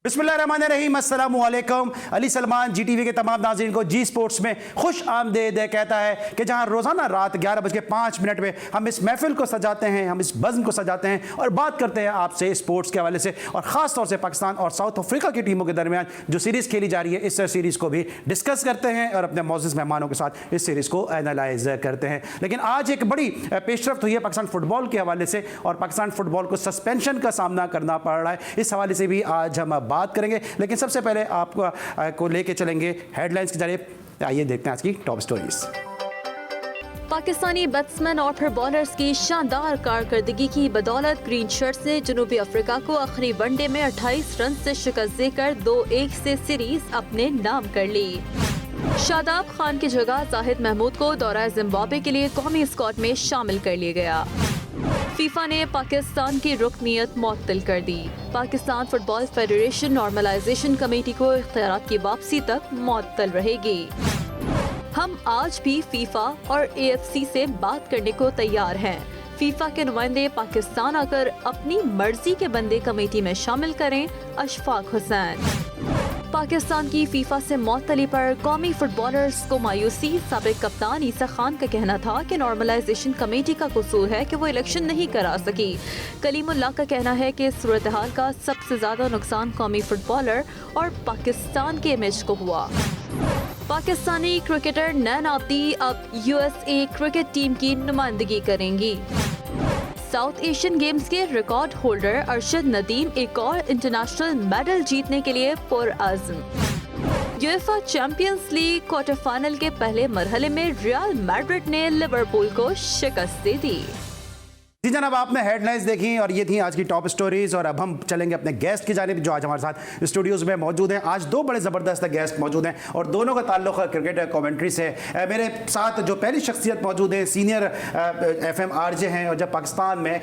बिस्मिल्लाहिर्रहमानिर्रहीम, अस्सलामु अलैकुम। अली सलमान जी टीवी के तमाम नाज़रीन को जी स्पोर्ट्स में खुश आमदेद कहता है कि जहां रोज़ाना रात 11:05 में हम इस महफिल को सजाते हैं, हम इस बज़्म को सजाते हैं और बात करते हैं आपसे स्पोर्ट्स के हवाले से और ख़ास तौर से पाकिस्तान और साउथ अफ्रीका की टीमों के दरमियान जो सीरीज़ खेली जा रही है, इस सीरीज़ को भी डिस्कस करते हैं और अपने मौजूद मेहमानों के साथ इस सीरीज़ को एनालाइज करते हैं। लेकिन आज एक बड़ी पेशरफ्त हुई है पाकिस्तान फुटबॉल के हवाले से और पाकिस्तान फुटबॉल को सस्पेंशन का सामना करना पड़ रहा है। इस हवाले से भी आज हम बात करेंगे, लेकिन सबसे पहले आपको लेके चलेंगे हेडलाइंस की जानिब। आइए देखते हैं आज की टॉप स्टोरीज। पाकिस्तानी बैट्समैन और फिर बॉलर्स की शानदार कारकर्दगी की बदौलत ग्रीन शर्ट्स ने जनूबी अफ्रीका को आखिरी वनडे में 28 रन से शिकस्त देकर 2-1 से सीरीज अपने नाम कर ली। शादाब खान की जगह जाहिद महमूद को दौरा जिम्बाब्वे के लिए कौमी स्क्वाड में शामिल कर लिया गया। फीफा ने पाकिस्तान की रुकनीयत मुअत्तल कर दी। Pakistan football federation normalization committee को इख्तियारात की वापसी तक मुअत्तल रहेगी। हम आज भी फीफा और AFC से बात करने को तैयार हैं। फीफा के नुमाइंदे पाकिस्तान आकर अपनी मर्जी के बंदे कमेटी में शामिल करें। अशफाक हुसैन। पाकिस्तान की फीफा से मुअत्तली पर कौमी फुटबॉलर्स को मायूसी। साबिक कप्तान ईसा खान का कहना था कि नॉर्मलाइजेशन कमेटी का कसूर है कि वो इलेक्शन नहीं करा सकी। कलीमुल्लाह का कहना है कि इस सूरत हाल का सबसे ज्यादा नुकसान कौमी फुटबॉलर और पाकिस्तान के इमेज को हुआ। पाकिस्तानी क्रिकेटर नैन आब्दी अब USA क्रिकेट टीम की नुमाइंदगी करेंगी। साउथ एशियन गेम्स के रिकॉर्ड होल्डर अरशद नदीम एक और इंटरनेशनल मेडल जीतने के लिए पुरअज़्म। UEFA Champions League quarter final के पहले मरहले में रियल मैड्रिड ने लिवरपूल को शिकस्त दे दी। जी जनाब, आपने हेडलाइंस देखी और ये थी आज की टॉप स्टोरीज। और अब हम चलेंगे अपने गेस्ट की जानिब जो आज हमारे साथ स्टूडियोज में मौजूद हैं। आज दो बड़े ज़बरदस्त गेस्ट मौजूद हैं और दोनों का ताल्लुक क्रिकेट कमेंट्री से। मेरे साथ जो पहली शख्सियत मौजूद है, सीनियर FM RJ हैं और जब पाकिस्तान में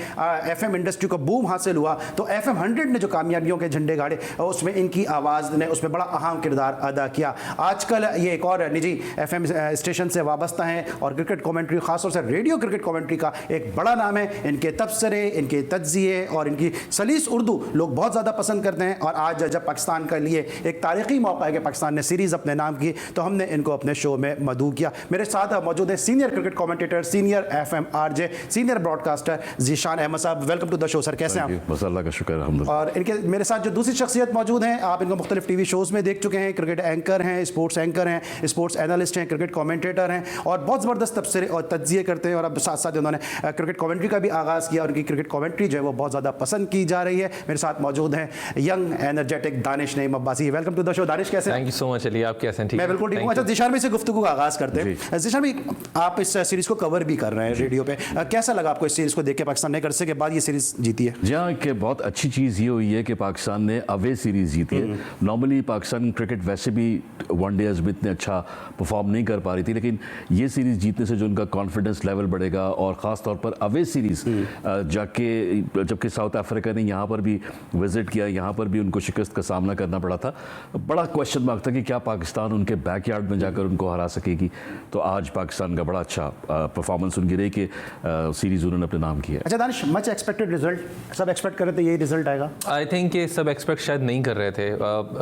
FM इंडस्ट्री को बूम हासिल हुआ तो FM 100 ने जो कामयाबियों के झंडे गाड़े उसमें इनकी आवाज़ ने उसमें बड़ा अहम किरदार अदा किया। आजकल ये एक और निजी FM स्टेशन से वाबस्ता हैं और क्रिकेट कमेंट्री, ख़ासतौर से रेडियो क्रिकेट कमेंट्री का एक बड़ा नाम है। इनके तबसरे, इनके तज्जिए और इनकी सलीस उर्दू लोग बहुत ज़्यादा पसंद करते हैं। और आज जब पाकिस्तान के लिए एक तारीखी मौका है कि पाकिस्तान ने सीरीज़ अपने नाम की, तो हमने इनको अपने शो में मदऊ किया। मेरे साथ मौजूद है senior cricket commentator, senior FM RJ, senior broadcaster Zeeshan Ahmed साहब। Welcome to the show sir, कैसे हैं आप? बस अल्लाह का शुक्र है। और इनके मेरे साथ जो दूसरी शख्सियत मौजूद हैं, आप इनको मुख्तलिफ TV शोज़ में देख चुके हैं। क्रिकेट एंकर हैं, स्पोर्ट्स एंकर हैं, स्पोर्ट्स एनालिस्ट हैं, क्रिकेट कमेंटेटर हैं और बहुत ज़बरदस्त तबसरे और तज्जिए करते हैं। और अब साथ साथ उन्होंने क्रिकेट कमेंट्री का भी आगाज़ किया और उनकी क्रिकेट कमेंट्री जो है वो बहुत ज़्यादा पसंद की जा रही है। मेरे साथ मौजूद हैं young energetic Danish Naeem Abbasi. Welcome to the show Danish, कैसे? Thank you so much Ali, आप कैसे हैं? ठीक, मैं बिल्कुल ठीक हूँ। अच्छा, ज़ीशान भाई से गुफ्तगू का आगाज़ करते हैं। ज़ीशान भाई, आप इस सीरीज़ को कवर भी कर रहे हैं रेडियो पे, कैसा लगा आपको इस सीरीज़ को देख के? पाकिस्तान ने करसे के बाद ये सीरीज़ जीती है। जी हाँ, कि बहुत अच्छी चीज़ ये हुई है कि पाकिस्तान ने अवे सीरीज़ जीती है। नॉर्मली पाकिस्तान क्रिकेट वैसे भी वनडेज में इतने अच्छा परफॉर्म नहीं कर पा रही थी, लेकिन ये सीरीज़ जीतने से जो उनका कॉन्फिडेंस लेवल बढ़ेगा और ख़ास तौर पर अवे सीरीज़ जाके, जबकि साउथ अफ्रीका ने यहाँ पर भी विजिट किया, यहाँ पर भी उनको शिकस्त का सामना करना पड़ा था। बड़ा क्वेश्चन मार्क था कि क्या पाकिस्तान उनके बैकयार्ड में जाकर उनको हरा सकेगी। तो आज पाकिस्तान का बड़ा अच्छा परफॉर्मेंस उनकी रही कि सीरीज़ उन्होंने अपने नाम किया। अच्छा दानिश, मच एक्सपेक्टेड रिजल्ट, सब एक्सपेक्ट कर रहे थे यही रिजल्ट आएगा? आई थिंक ये सब एक्सपेक्ट शायद नहीं कर रहे थे।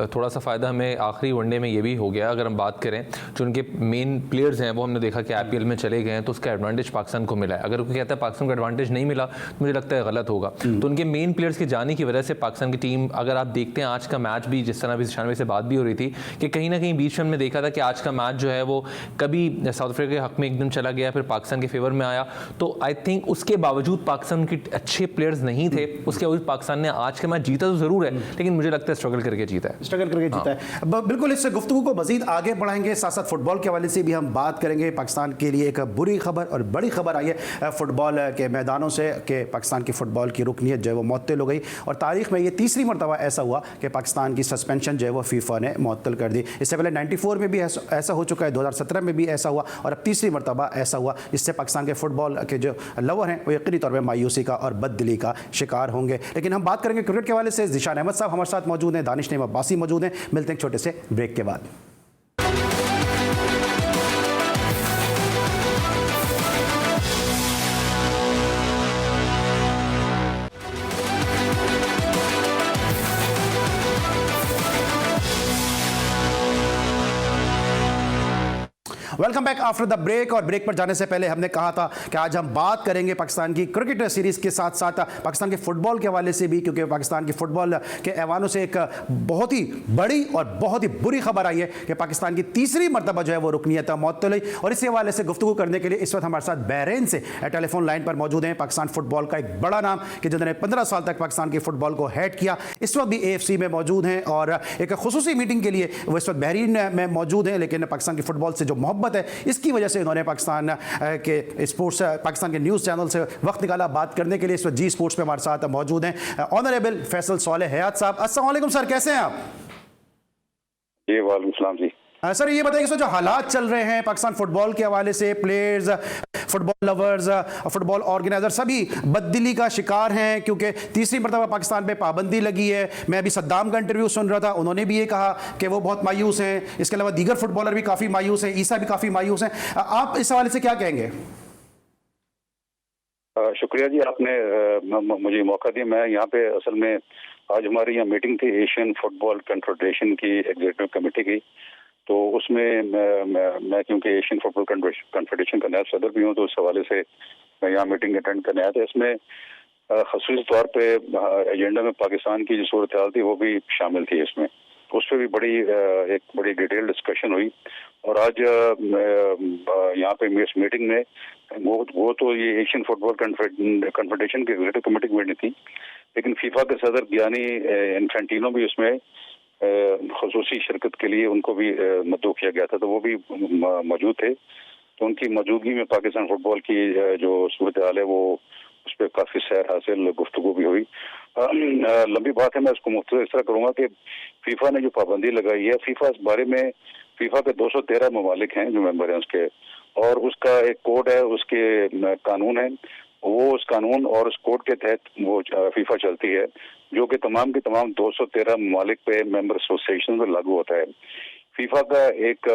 थोड़ा सा फ़ायदा हमें आखिरी वनडे में ये भी हो गया। अगर हम बात करें जो उनके मेन प्लेयर्स हैं वो हमने देखा कि IPL में चले गए हैं, तो उसका एडवांटेज पाकिस्तान को मिला है। अगर कोई कहता है पाकिस्तान को एडवांटेज नहीं मिला तो मुझे लगता है गलत होगा। तो उनके मेन प्लेयर्स के जाने की वजह से पाकिस्तान की टीम, अगर आप देखते हैं आज का मैच भी, जिस तरह भी ज़ीशान भाई से बात भी हो रही थी कि कहीं ना कहीं बीच में हमने देखा था कि आज का मैच जो है वो कभी साउथ अफ्रीका के हक में एकदम चला गया, फिर पाकिस्तान के फेवर में आया। तो आई थिंक उसके बावजूद पाकिस्तान के अच्छे प्लेयर्स नहीं थे, उसके बावजूद पाकिस्तान ने आज का मैच जीता तो ज़रूर है, लेकिन मुझे लगता है स्ट्रगल करके जीता है। स्ट्रगल करके जीता है, बिल्कुल। इससे गुफ्तगू को मज़ीद आगे बढ़ाएंगे, साथ साथ फुटबॉल के हवाले से भी हम बात करेंगे। पाकिस्तान के लिए एक बुरी खबर और बड़ी खबर आई है फुटबॉल के मैदानों से कि पाकिस्तान की फुटबॉल की रुकनीत जो है वो मुअत्तल हो गई और तारीख में ये तीसरी मरतबा ऐसा हुआ कि पाकिस्तान की सस्पेंशन जो है वो फीफा ने मुअत्तल कर दी। इससे पहले 94 में भी ऐसा हो चुका है, 2017 में भी ऐसा हुआ और अब तीसरी मरतबा ऐसा हुआ। इससे पाकिस्तान के फुटबॉल के जो लवर हैं वो यकीनी तौर पर मायूसी का और बददिली का शिकार होंगे। लेकिन हम बात करेंगे क्रिकेट के हवाले से। ज़ीशान अहमद साहब हमारे साथ मौजूद हैं, दानिश नईम अब्बासी मौजूद हैं। मिलते हैं छोटे से ब्रेक के बाद। Welcome back after the break. और ब्रेक पर जाने से पहले हमने कहा था कि आज हम बात करेंगे पाकिस्तान की क्रिकेट सीरीज के साथ साथ पाकिस्तान के फुटबॉल के हवाले से भी, क्योंकि पाकिस्तान की फुटबॉल के ऐवानों से एक बहुत ही बड़ी और बहुत ही बुरी खबर आई है कि पाकिस्तान की तीसरी मरतबा जो है वो रुकनीत मुअत्तल। और इसी हवाले से गुफ्तगू करने के लिए इस वक्त हमारे साथ बहरीन से टेलीफोन लाइन पर मौजूद हैं पाकिस्तान फुटबॉल का एक बड़ा नाम कि जिन्होंने 15 साल तक पाकिस्तान के फुटबॉल को हेड किया, इस वक्त भी AFC में मौजूद हैं और एक खुसूसी मीटिंग के लिए वो इस वक्त बहरीन में मौजूद हैं। लेकिन पाकिस्तान की फुटबॉल से जो मोहब्बत है इसकी वजह से इन्होंने पाकिस्तान के स्पोर्ट्स, पाकिस्तान के न्यूज़ चैनल से वक्त निकाला बात करने के लिए। इस वक्त जी स्पोर्ट्स पे हमारे साथ मौजूद हैं ऑनरेबल फैसल सालेह हयात साहब। अस्सलाम वालेकुम सर, कैसे हैं आप? जी वालेकुम सलाम जी। सर ये बताइए कि जो हालात चल रहे हैं पाकिस्तान फुटबॉल के हवाले से, players, football lovers, football organiser सभी बददिली का शिकार हैं क्योंकि तीसरी मरतबा पाकिस्तान पे पाबंदी लगी है। मैं अभी सद्दाम का इंटरव्यू सुन रहा था, उन्होंने भी ये कहा कि वो बहुत मायूस हैं। इसके अलावा दीगर फुटबॉलर भी काफ़ी मायूस हैं, ईसा भी काफ़ी मायूस हैं। आप इस हवाले से क्या कहेंगे? शुक्रिया जी, आपने मुझे मौका दिया। मैं यहाँ पे असल में आज हमारी यहाँ मीटिंग थी एशियन फुटबॉल कन्फेडरेशन की एग्जीक्यूटिव कमेटी की, तो उसमें मैं क्योंकि एशियन फुटबॉल कन्फेडरेशन का नायब सदर भी हूँ, तो उस हवाले से मैं यहाँ मीटिंग अटेंड करने आया था। इसमें ख़ुसूसी तौर पे एजेंडा में पाकिस्तान की जो सूरत हाल थी वो भी शामिल थी। इसमें उस पर भी एक बड़ी डिटेल डिस्कशन हुई। और आज यहाँ पे इस मीटिंग में वो तो ये एशियन फुटबॉल कन्फेडरेशन की एग्जीक्यूटिव कमेटी की मीटिंग थी, लेकिन फीफा के सदर गियानी इन्फेंटिनो भी उसमें खसूसी शिरकत के लिए उनको भी मद्दू किया गया था, तो वो भी मौजूद थे। तो उनकी मौजूदगी में पाकिस्तान फुटबॉल की जो सूरत हाल है वो उस पर काफ़ी सैर हासिल गुफ्तगू भी हुई। लंबी बात है, मैं उसको मुख्तसर इस तरह करूँगा कि फीफा ने जो पाबंदी लगाई है, फीफा इस बारे में, फीफा के 213 ममालिक हैं जो मेंबर हैं उसके, और उसका एक कोड है, उसके कानून है, वो उस कानून और उस कोड के तहत वो फीफा चलती है, जो कि तमाम के तमाम 213 ममालिक पे मेंबर एसोसिएशन में लागू होता है। फीफा का एक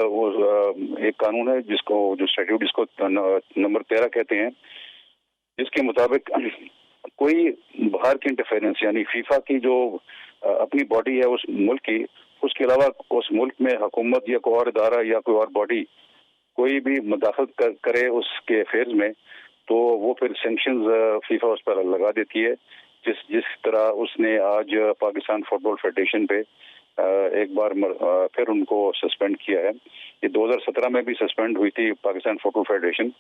कानून है जिसको, जो स्टैट्यूट, जिसको नंबर 13 कहते हैं, जिसके मुताबिक कोई बाहर की इंटरफेरेंस, यानी फीफा की जो अपनी बॉडी है उस मुल्क की, उसके अलावा उस मुल्क में हुकूमत या कोई और इदारा या कोई और बॉडी कोई भी मुदाखलत करे उसके अफेयर्स में, तो वो फिर सैंक्शंस फीफा उस पर लगा देती है। जिस तरह उसने आज पाकिस्तान फुटबॉल फेडरेशन पे एक बार फिर उनको सस्पेंड किया है। ये 2017 में भी सस्पेंड हुई थी पाकिस्तान फुटबॉल फेडरेशन,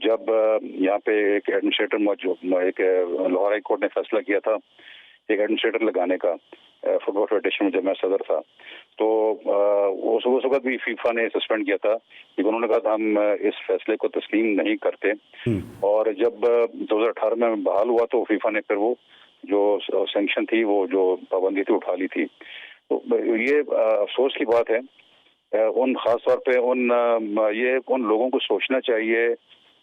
जब यहाँ पे एक एडमिनिस्ट्रेटर एक लाहौर हाई कोर्ट ने फैसला किया था एक एडमिनिस्ट्रेटर लगाने का फुटबॉल फेडरेशन में, जब मैं सदर था। तो उस वक्त भी फीफा ने सस्पेंड किया था, क्योंकि उन्होंने कहा था हम इस फैसले को तस्लीम नहीं करते। और जब 2018 में बहाल हुआ तो फीफा ने फिर वो जो सैंक्शन थी, वो जो पाबंदी थी, उठा ली थी। तो ये अफसोस की बात है, उन खास तौर पे उन लोगों को सोचना चाहिए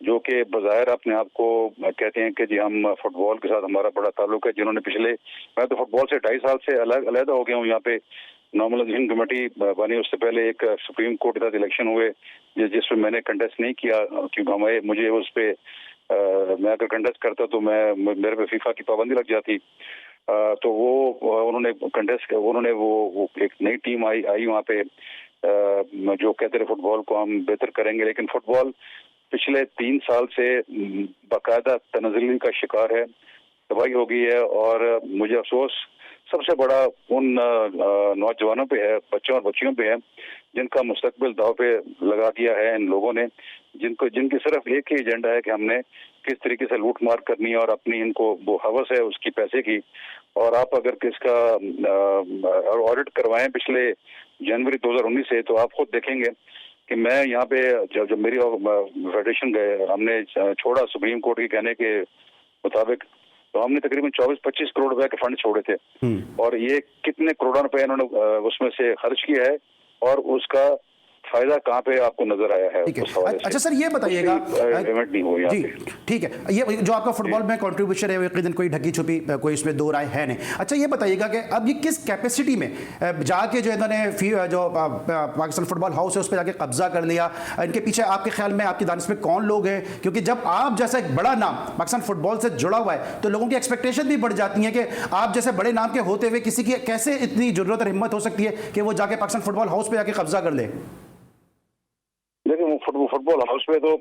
जो कि बज़ाहिर अपने आप को कहते हैं कि जी हम फुटबॉल के साथ हमारा बड़ा ताल्लुक है, जिन्होंने मैं तो फुटबॉल से 2.5 साल से अलग हो गया हूँ। यहाँ पे नॉर्मलाइजेशन कमेटी बनी, उससे पहले एक सुप्रीम कोर्ट के साथ इलेक्शन हुए जिसमें मैंने कंटेस्ट नहीं किया, क्योंकि मुझे उस पर मैं अगर कंटेस्ट करता तो मेरे पे फीफा की पाबंदी लग जाती। तो वो उन्होंने वो एक नई टीम आई वहाँ पे, जो कहते रहे फुटबॉल को हम बेहतर करेंगे, लेकिन फुटबॉल पिछले 3 साल से बाकायदा तनज़्ज़ुल का शिकार है, तबाही हो गई है। और मुझे अफसोस सबसे बड़ा उन नौजवानों पे है, बच्चों और बच्चियों पे है, जिनका मुस्तकबिल दाव पे लगा दिया है इन लोगों ने, जिनकी सिर्फ एक ही एजेंडा है कि हमने किस तरीके से लूट मार करनी है, और अपनी इनको वो हवस है उसकी पैसे की। और आप अगर किसका ऑडिट करवाएं पिछले जनवरी 2019 से, तो आप खुद देखेंगे कि मैं यहाँ पे जब मेरी फेडरेशन गए, हमने छोड़ा सुप्रीम कोर्ट के कहने के मुताबिक, तो हमने तकरीबन 24-25 करोड़ रुपए के फंड छोड़े थे। और ये कितने करोड़ रुपए इन्होंने उसमें से खर्च किया है, और उसका फायदा कहाँ पे आपको नजर आया है? अच्छा सर ये बताइएगा, पेमेंट नहीं हो जी ठीक है, ये जो आपका फुटबॉल में कंट्रीब्यूशन है यकीनन कोई ढकी छुपी कोई इसमें दो राय है नहीं। अच्छा ये बताइएगा कि अब ये किस कैपेसिटी में जाके जो इन्होंने जो पाकिस्तान फुटबॉल हाउस है उस पर जाके कब्जा कर लिया, इनके पीछे आपके ख्याल में, आपकी दानिश में कौन लोग हैं? क्योंकि जब आप जैसा एक बड़ा नाम पाकिस्तान फुटबॉल से जुड़ा हुआ है तो लोगों की एक्सपेक्टेशन भी बढ़ जाती है कि आप जैसे बड़े नाम के होते हुए किसी की कैसे इतनी जरूरत और हिम्मत हो सकती है कि वो जाके पाकिस्तान फुटबॉल हाउस पे जाके कब्जा कर ले? फुटबॉल हाउस पे तो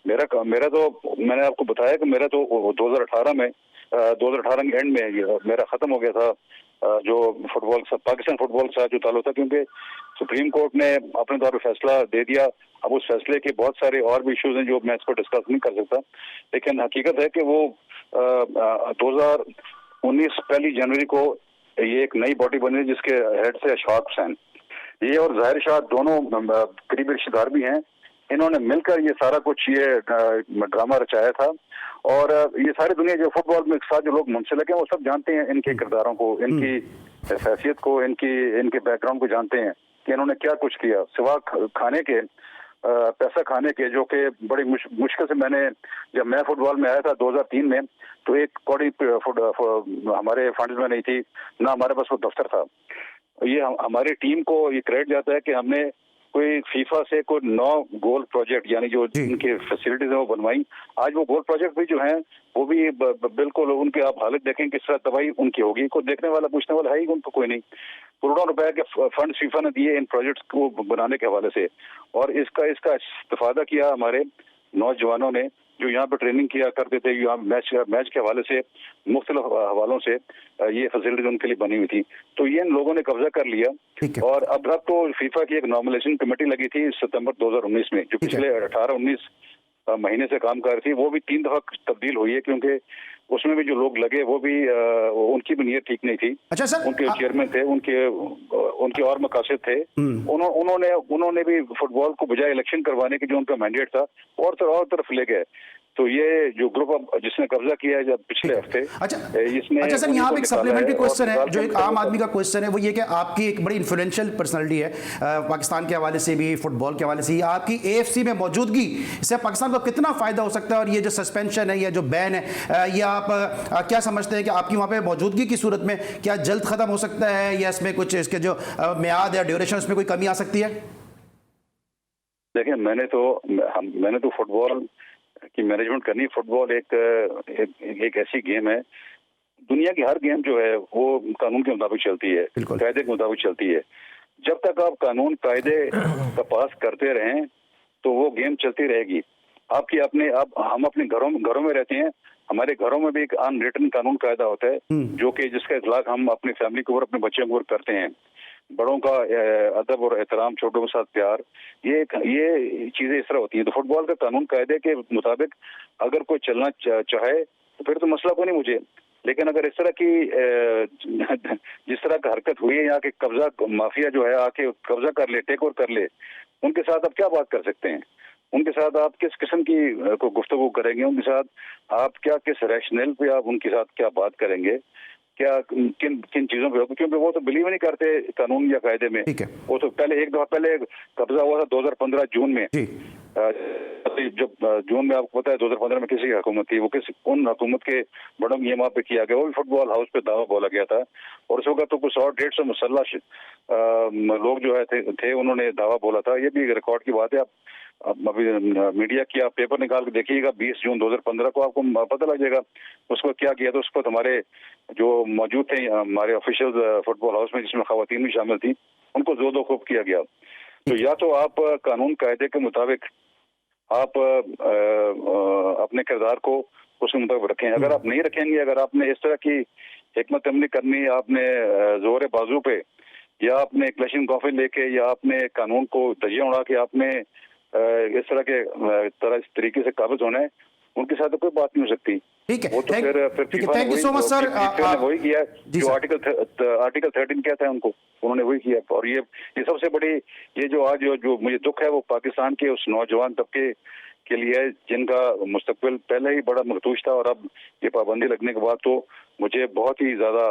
मेरा तो मैंने आपको बताया कि मेरा तो 2018 में 2018 के एंड में मेरा खत्म हो गया था जो फुटबॉल पाकिस्तान फुटबॉल के साथ जो ताल्लुक था, क्योंकि सुप्रीम कोर्ट ने अपने तौर पर फैसला दे दिया। अब उस फैसले के बहुत सारे और भी इश्यूज हैं जो मैं इसको डिस्कस नहीं कर सकता, लेकिन हकीकत है कि वो 2019 पहली जनवरी को ये एक नई बॉडी बनी जिसके हेड से अशफाक हुसैन, ये और जाहिर शाह दोनों करीबी रिश्तेदार भी हैं। इन्होंने मिलकर ये सारा कुछ ये ड्रामा रचाया था और ये सारी दुनिया जो फुटबॉल में साथ जो लोग मुंसलिक हैं वो सब जानते हैं इनके किरदारों को, इनकी हैसियत को, इनके बैकग्राउंड को जानते हैं कि इन्होंने क्या कुछ किया सिवा खाने के, पैसा खाने के, जो कि बड़ी मुश्किल से जब मैं फुटबॉल में आया था 2003 में तो एक कौड़ी हमारे फंड्स में नहीं थी, ना हमारे पास वो दफ्तर था। ये हमारी टीम को ये क्रेडिट जाता है कि हमने कोई फीफा से कोई 9 गोल प्रोजेक्ट यानी जो इनके फैसिलिटीज हैं वो बनवाई। आज वो गोल प्रोजेक्ट भी जो हैं वो भी बिल्कुल उनके आप हालत देखें किस तरह तबाही उनकी होगी, कोई देखने वाला पूछने वाला है ही उनको कोई नहीं। करोड़ों रुपए के फंड फीफा ने दिए इन प्रोजेक्ट्स को बनाने के हवाले से और इसका इस्तेफादा किया हमारे नौजवानों ने जो यहाँ पे ट्रेनिंग किया करते थे, यहाँ मैच के हवाले से मुख्तलिफ हवालों से ये फैसिलिटीज उनके लिए बनी हुई थी। तो ये इन लोगों ने कब्जा कर लिया और अब तो फीफा की एक नॉमिनेशन कमेटी लगी थी सितंबर 2019 में जो पिछले 18-19 महीने से काम कर रही थी, वो भी 3 दफा तब्दील हुई है क्योंकि उसमें भी जो लोग लगे वो भी उनकी भी नीयत ठीक नहीं थी। अच्छा सर, उनके चेयरमैन थे, उनके और मकासद थे, उन्होंने भी फुटबॉल को बजाय इलेक्शन करवाने की जो उनका मैंडेट था और तरफ ले गए। तो ये जो ग्रुप अब जिसने कब्जा किया है जब पिछले हफ्ते इसने अच्छा सर, यहाँ पे एक सप्लीमेंट्री क्वेश्चन है जो एक आम आदमी का क्वेश्चन है, वो ये कि आपकी एक बड़ी इन्फ्लुएंशियल पर्सनालिटी है पाकिस्तान के हवाले से भी, फुटबॉल के हवाले से, आपकी AFC में मौजूदगी इससे पाकिस्तान को कितना फायदा हो सकता है और ये जो सस्पेंशन है या जो बैन है ये आप क्या समझते हैं कि आपकी वहाँ पे मौजूदगी की सूरत में क्या जल्द खत्म हो सकता है या इसमें कुछ इसके जो मियाद या ड्यूरेशन उसमें कोई कमी आ सकती है? देखिए मैंने तो फुटबॉल की मैनेजमेंट करनी। फुटबॉल एक ऐसी गेम है, दुनिया की हर गेम जो है वो कानून के मुताबिक चलती है, कायदे के मुताबिक चलती है। जब तक आप कानून कायदे का पास करते रहें तो वो गेम चलती रहेगी। हम अपने घरों में रहते हैं, हमारे घरों में भी एक अनरिटन कानून कायदा होता है जो कि जिसका इतलाक हम अपनी फैमिली के ऊपर, अपने बच्चों के ऊपर करते हैं। बड़ों का अदब और एहतराम, छोटों के साथ प्यार, ये चीजें इस तरह होती हैं। तो फुटबॉल का कानून कायदे के मुताबिक अगर कोई चलना चाहे तो फिर तो मसला कोई नहीं मुझे, लेकिन अगर इस तरह की जिस तरह की हरकत हुई है यहाँ के कब्जा माफिया जो है आके कब्जा कर ले, टेक ओवर कर ले, उनके साथ आप क्या बात कर सकते हैं? उनके साथ आप किस किस्म की को गुफ्तगू करेंगे? उनके साथ आप किस रैशनल पे आप उनके साथ क्या बात करेंगे? क्या किन चीजों पे? क्योंकि वो तो बिलीव नहीं करते कानून या कायदे में। वो तो एक दफा पहले कब्जा हुआ था 2015 जून में। जब जून में आपको पता है 2015 में किसी की हुकूमत थी, वो उन हुकूमत के बड़ों की पे किया गया, वो भी फुटबॉल हाउस पे दावा बोला गया था और उस वक्त तो कुछ 100-150 मुसल्लह लोग जो थे उन्होंने दावा बोला था। ये भी रिकॉर्ड की बात है। आप अभी मीडिया की आप पेपर निकाल के देखिएगा 20 जून 2015 को आपको पता लग जाएगा उसको क्या किया था। उसको हमारे जो मौजूद थे हमारे ऑफिशियल फुटबॉल हाउस में जिसमें खवातीन भी शामिल थी, उनको जोर खूब किया गया। तो या तो आप कानून कायदे के मुताबिक आप अपने किरदार को उसके मुताबिक रखें। अगर आप नहीं रखेंगे, अगर आपने इस तरह की हिकमत अमली करनी, आपने जोर बाजू पे या आपने क्लैशिंग कॉफी लेके या आपने कानून को धज्जियां उड़ा के आपने इस तरह के तरीके से काबिज होना है, उनके साथ तो कोई बात नहीं हो सकती। ठीक है, वो तो फिर thank you so much sir. वही किया जो आर्टिकल 13 कहता है उनको, उन्होंने वही किया। और ये सबसे बड़ी ये जो आज जो मुझे दुख है वो पाकिस्तान के उस नौजवान तबके के लिए है जिनका मुस्तकबिल पहले ही बड़ा मखदूश था और अब ये पाबंदी लगने के बाद तो मुझे बहुत ही ज्यादा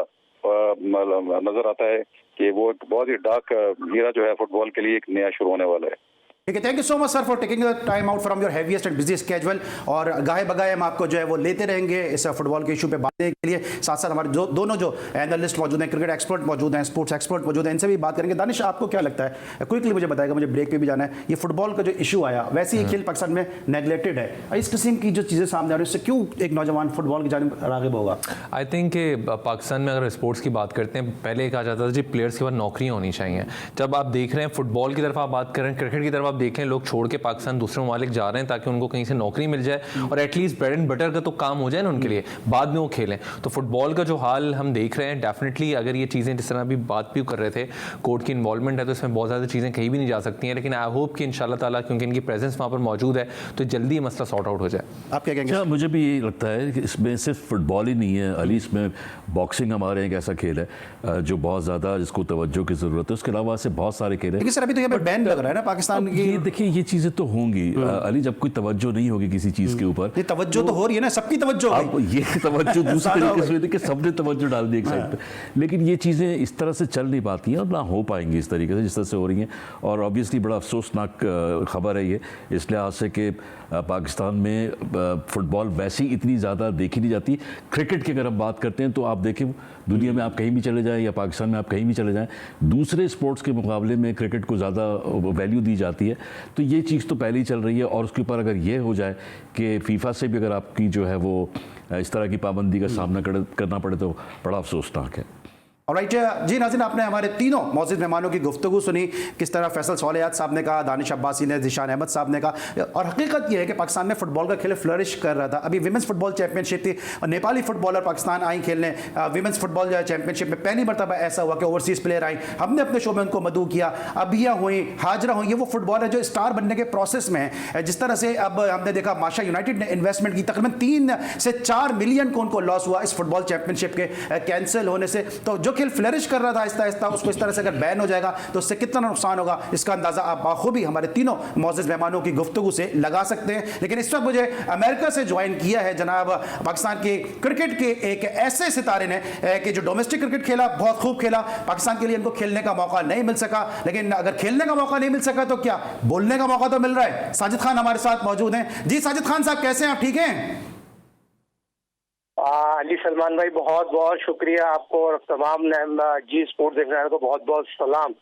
नजर आता है कि वो एक बहुत ही डार्क ईरा जो है फुटबॉल के लिए एक नया शुरू होने वाला है। ठीक है, thank you so much sir for taking the time out from your heaviest and busy schedule. और गाहे बगाए हम आपको जो है वो लेते रहेंगे इस फुटबॉल के इशू पे बात करने के लिए। साथ साथ हमारे दोनों जो एनालिस्ट मौजूद हैं, क्रिकेट एक्सपर्ट मौजूद हैं, स्पोर्ट्स एक्सपर्ट मौजूद हैं, इनसे भी बात करेंगे। दानिश, आपको क्या लगता है, क्विकली मुझे बताएगा, मुझे ब्रेक पे भी जाना है। ये फुटबॉल का जो इशू आया, वैसे ही खेल पाकिस्तान में नेगलेक्टेड है, इस किस्म की जो चीज़ें सामने आ रही है, उससे क्यों एक नौजवान फुटबॉल की जानिब राग़िब होगा? आई थिंक कि पाकिस्तान में अगर स्पोर्ट्स की बात करते हैं, पहले कहा जाता था जी प्लेयर्स के बाद नौकरियाँ होनी चाहिए। जब आप देख रहे हैं फुटबॉल की तरफ आप बात कर रहे हैं, क्रिकेट की तरफ आप आप देखें लोग छोड़ के पाकिस्तान दूसरे ममालिक जा रहे हैं ताकि उनको कहीं से नौकरी मिल जाए और एटलीस्ट ब्रेड एंड बटर का तो काम हो जाए ना उनके लिए, बाद में वो खेलें। तो फुटबॉल का जो हाल हम देख रहे हैं, डेफिनेटली अगर ये चीज़ें जिस तरह अभी बात भी कर रहे थे, कोर्ट की इन्वॉल्वमेंट है तो इसमें बहुत ज़्यादा चीज़ें कहीं भी नहीं जा सकती हैं, लेकिन आई होप कि इंशाल्लाह ताला क्योंकि इनकी प्रेजेंस वहाँ पर मौजूद है तो जल्दी ये मसला सॉर्ट आउट हो जाए। आप क्या कहेंगे? अच्छा, मुझे भी यही लगता है कि इसमें सिर्फ फुटबॉल ही नहीं है अली, इसमें बॉक्सिंग हमारे एक ऐसा खेल है जो बहुत ज़्यादा जिसको तवज्जो की ज़रूरत है। उसके अलावा से बहुत सारे खेल हैं। लेकिन सर अभी तो यहाँ पे बैन लग रहा है ना पाकिस्तान की। ये देखिए ये चीज़ें तो होंगी अली, जब कोई तवज्जो नहीं होगी किसी चीज़ के ऊपर। ये तवज्जो तो हो रही है ना, सबकी तवज्जो हो अब गई। ये तवज्जो दूसरे तरीके से हुई थी कि सबने तवज्जो डाल दी एक साइड पे, लेकिन ये चीज़ें इस तरह से चल नहीं पाती हैं और ना हो पाएंगी इस तरीके से जिस तरह से हो रही हैं। और ऑब्वियसली बड़ा अफसोसनाक खबर है ये इस लिहाज से कि पाकिस्तान में फुटबॉल वैसी इतनी ज़्यादा देखी नहीं जाती। क्रिकेट की अगर हम बात करते हैं तो आप देखें दुनिया में आप कहीं भी चले जाएं या पाकिस्तान में आप कहीं भी चले जाएं, दूसरे स्पोर्ट्स के मुकाबले में क्रिकेट को ज़्यादा वैल्यू दी जाती है। तो ये चीज़ तो पहले ही चल रही है और उसके ऊपर अगर ये हो जाए कि फीफा से भी अगर आपकी जो है वो इस तरह की पाबंदी का सामना करना पड़े तो बड़ा अफसोसनाक है। ऑलराइट जी नाज़रीन, आपने हमारे तीनों मौजूद मेहमानों की गुफ्तगू सुनी, किस तरह फैसल सौलियात साहब ने कहा, दानिश अब्बासी ने, ज़ीशान अहमद साहब ने कहा। और हकीकत यह है कि पाकिस्तान में फुटबॉल का खेल फ्लरिश कर रहा था। अभी विमेंस फुटबॉल चैंपियनशिप थी और नेपाली फुटबॉलर पाकिस्तान आई खेलने विमेंस फुटबॉल चैंपियनशिप में पहली मरतबा ऐसा हुआ कि ओवरसीज़ प्लेयर आई, हमने अपने शो में उनको मदऊ किया। अबिया हुई, हाजरा हुई, ये वो फुटबॉल है जो स्टार बनने के प्रोसेस में है। जिस तरह से अब हमने देखा माशा यूनाइटेड ने इन्वेस्टमेंट की, तकरीबन 3 से 4 मिलियन को उनको लॉस हुआ इस फुटबॉल चैंपियनशिप के कैंसिल होने से। तो जो खेल फ्लरिश कर रहा था आहिस्ता आहिस्ता, उसको इस तरह से अगर बैन हो जाएगा तो उससे कितना नुकसान होगा इसका अंदाजा आप बाखूबी हमारे तीनों मौजूद मेहमानों की गुफ्तगू से लगा सकते हैं। लेकिन इस वक्त मुझे अमेरिका से ज्वाइन किया है जनाब पाकिस्तान के क्रिकेट के एक ऐसे सितारे ने कि जो डोमेस्टिक क्रिकेट खेला, बहुत खूब खेला, पाकिस्तान के लिए इनको खेलने का मौका नहीं मिल सका, लेकिन अगर खेलने का मौका नहीं मिल सका तो क्या बोलने का मौका तो मिल रहा है। साजिद खान हमारे साथ मौजूद हैं। जी साजिद खान साहब, कैसे हैं आप? ठीक हैं? अली सलमान भाई, बहुत बहुत शुक्रिया आपको और तमाम जी स्पोर्ट्स देखने वालों को बहुत बहुत सलाम।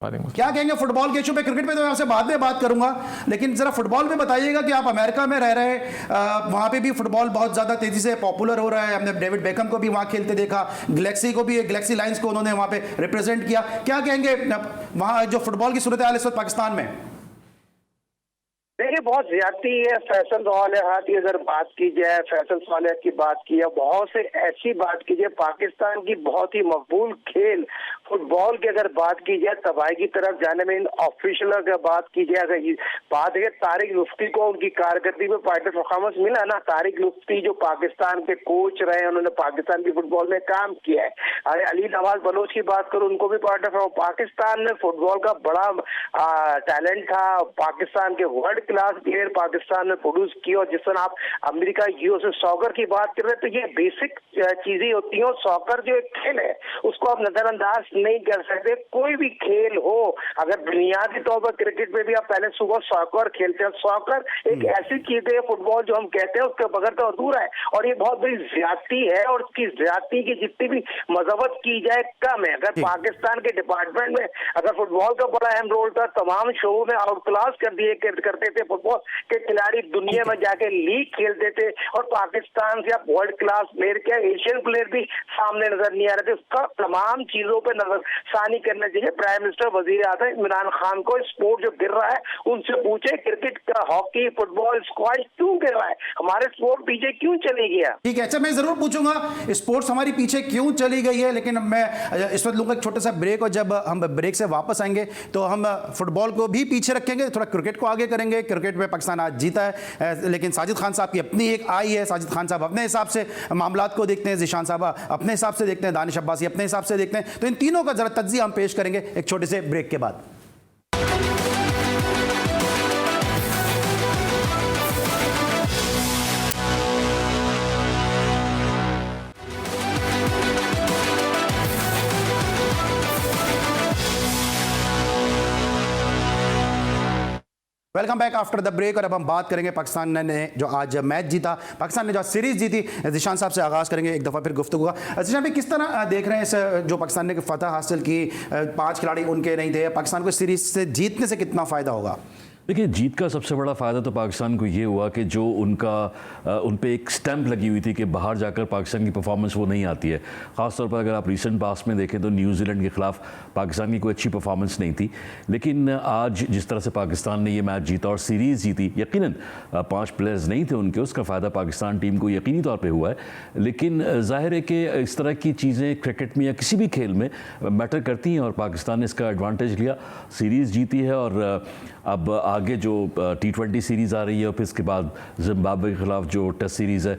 क्या कहेंगे फुटबॉल के इशू पे? क्रिकेट पे तो मैं आपसे बाद में बात करूंगा, लेकिन जरा फुटबॉल में बताइएगा कि आप अमेरिका में रह रहे हैं, वहां पे भी फुटबॉल बहुत ज्यादा तेजी से पॉपुलर हो रहा है। हमने डेविड बेकम को भी वहां खेलते देखा, गैलेक्सी को भी, गैलेक्सी लाइंस को उन्होंने वहां पे रिप्रेजेंट किया। क्या कहेंगे वहां जो फुटबॉल की सूरत हाल इस वक्त पाकिस्तान में? देखिए, बहुत ज्यादती है। फैसल सौलियात की अगर बात की जाए, फैसल सौलियात की बात की, बहुत से ऐसी बात की जाए, पाकिस्तान की बहुत ही मकबूल खेल फुटबॉल की अगर बात की जाए, तबाही की तरफ जाने में ऑफिशियल अगर बात की जाए, अगर बात है तारिक लुफ्ती को उनकी कारकर्दगी में पार्टी परफॉर्मेंस मिला ना, तारिक लुफ्ती जो पाकिस्तान के कोच रहे, उन्होंने पाकिस्तान की फुटबॉल में काम किया है। अरे अली नवाज बलोच की बात करूं, उनको भी पार्टी पाकिस्तान में फुटबॉल का बड़ा टैलेंट था। पाकिस्तान के वर्ल्ड क्लास प्लेयर पाकिस्तान में प्रोड्यूस किया। और जिस तरह आप अमेरिका यूएस सॉकर की बात कर रहे हैं, तो ये बेसिक चीजें होती हैं। सॉकर जो एक खेल है उसको आप नजरअंदाज नहीं कर सकते। कोई भी खेल हो, अगर बुनियादी तौर पर क्रिकेट में भी आप पहले सुबह सॉकर खेलते हैं, सॉकर एक ऐसी चीज है, फुटबॉल जो हम कहते हैं उसके बगैर तो अधूरा है। और ये बहुत बड़ी ज्यादती है और उसकी ज्यादती की जितनी भी मजम्मत की जाए कम है। अगर पाकिस्तान के डिपार्टमेंट में अगर फुटबॉल का बड़ा अहम रोल था, तमाम शोों में आउट क्लास करते थे फुटबॉल के खिलाड़ी, दुनिया में जाके लीग खेलते थे और पाकिस्तान से आप वर्ल्ड क्लास प्लेयर क्या एशियन प्लेयर भी सामने नजर नहीं आ रहे थे। उसका तमाम चीजों पे नजरसानी करना चाहिए। प्राइम मिनिस्टर वजीर आज़म इमरान खान को स्पोर्ट जो गिर रहा है उनसे पूछे, क्रिकेट का, हॉकी, फुटबॉल, स्क्वैश क्यों गिर रहा है, हमारे स्पोर्ट पीछे क्यों चली गया? ठीक है, अच्छा मैं जरूर पूछूंगा स्पोर्ट्स हमारी पीछे क्यों चली गई है, लेकिन मैं इस वक्त लूंगा एक छोटा सा ब्रेक और जब हम ब्रेक से वापस आएंगे तो हम फुटबॉल को भी पीछे रखेंगे, थोड़ा क्रिकेट को आगे करेंगे। क्रिकेट में पाकिस्तान आज जीता है, लेकिन साजिद खान साहब की अपनी एक आई है। साजिद खान साहब अपने हिसाब से मामलात को देखते हैं, ज़ीशान साहब अपने हिसाब से देखते हैं, दानिश अब्बासी अपने हिसाब से देखते हैं। तो इन तीनों का जरा तज्जिया हम पेश करेंगे एक छोटे से ब्रेक के बाद। Welcome back after the break. और अब हम बात करेंगे पाकिस्तान ने जो आज मैच जीता, पाकिस्तान ने जो सीरीज जीती। ज़ीशान साहब से आगाज़ करेंगे एक दफ़ा फिर गुफ्तगू का। ज़ीशान भाई, किस तरह देख रहे हैं इस जो पाकिस्तान ने फतह हासिल की, 5 खिलाड़ी उनके नहीं थे, पाकिस्तान को सीरीज से जीतने से कितना फ़ायदा होगा? देखिए, जीत का सबसे बड़ा फ़ायदा तो पाकिस्तान को ये हुआ कि जो उन पे एक स्टैंप लगी हुई थी कि बाहर जाकर पाकिस्तान की परफॉर्मेंस वो नहीं आती है। ख़ासतौर पर अगर आप रीसेंट पास्ट में देखें तो न्यूजीलैंड के ख़िलाफ़ पाकिस्तान की कोई अच्छी परफॉर्मेंस नहीं थी, लेकिन आज जिस तरह से पाकिस्तान ने ये मैच जीता और सीरीज़ जीती, यकीनन 5 प्लेयर्स नहीं थे उनके, उसका फ़ायदा पाकिस्तान टीम को यकीनी तौर पर हुआ है। लेकिन जाहिर है कि इस तरह की चीज़ें क्रिकेट में या किसी भी खेल में मैटर करती हैं और पाकिस्तान ने इसका एडवांटेज लिया, सीरीज़ जीती है। और अब आगे जो T20 सीरीज़ आ रही है और फिर इसके बाद जिम्बाब्वे के खिलाफ जो टेस्ट सीरीज़ है,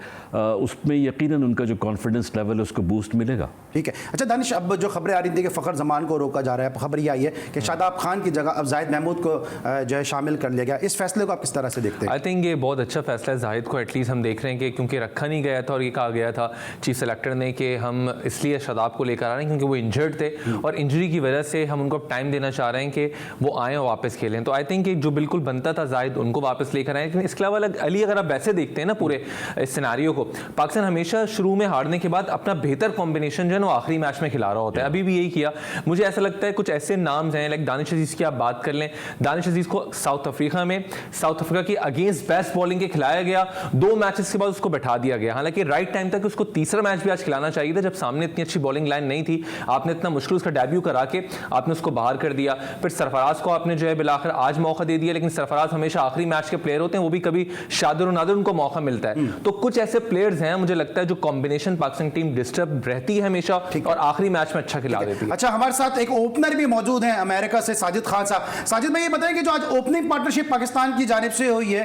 उसमें यकीनन उनका जो कॉन्फिडेंस लेवल है उसको बूस्ट मिलेगा। ठीक है। अच्छा दानिश, अब जो खबरें आ रही थी कि फ़खर जमान को रोका जा रहा है, खबर ये आई है कि शादाब खान की जगह अब जाहिद महमूद को जो है शामिल कर लिया गया, इस फैसले को आप किस तरह से देखते हैं? आई थिंक ये बहुत अच्छा फैसला है जाहिद को। एटलीस्ट हम देख रहे हैं कि क्योंकि रखा नहीं गया था और ये कहा गया था चीफ सेलेक्टर ने कि हम इसलिए शादाब को लेकर आ रहे हैं क्योंकि वो इंजर्ड थे और इंजरी की वजह से हम उनको टाइम देना चाह रहे हैं कि वो आएँ और वापस खेलें। तो आई थिंक जो बिल्कुल बनता था जाहिद उनको वापस लेकर आए। लेकिन इसके अलावा अली, अगर आप वैसे देखते हैं ना पूरे इस सिनारियो को, पाकिस्तान हमेशा शुरू में हारने के बाद अपना बेहतर कॉम्बिनेशन जो है वो आखिरी मैच में खिला रहा होता है। अभी भी यही किया। मुझे ऐसा लगता है कुछ ऐसे नाम्स हैं, लाइक दानिश अजीज की आप बात कर लें। दानिश अजीज को साउथ अफ्रीका की अगेंस्ट बेस्ट बॉलिंग के खिलाया गया, 2 मैचेस के बाद उसको बैठा दिया गया। हालांकि राइट टाइम तक उसको तीसरा मैच भी आज खिलाना चाहिए था जब सामने इतनी अच्छी बॉलिंग लाइन नहीं थी। आपने इतना मुश्किल उसका डेब्यू करा के आपने उसको बाहर कर दिया। फिर सरफराज को आपने जो है बिलाखिर आज मौका दे दिया, लेकिन सरफराज हमेशा आखिरी मैच के प्लेयर होते हैं, वो भी कभी शादर नादर उनको मौका मिलता है। तो कुछ ऐसे प्लेयर्स हैं मुझे लगता है जो कॉम्बिनेशन पाकिस्तान टीम डिस्टर्ब रहती है हमेशा और आखिरी मैच में अच्छा खिला देती है। अच्छा, हमारे साथ एक ओपनर भी मौजूद हैं अमेरिका से, साजिद खान साहब। साजिद भाई, ये बताएं कि जो आज ओपनिंग पार्टनरशिप पाकिस्तान की जानिब से हुई है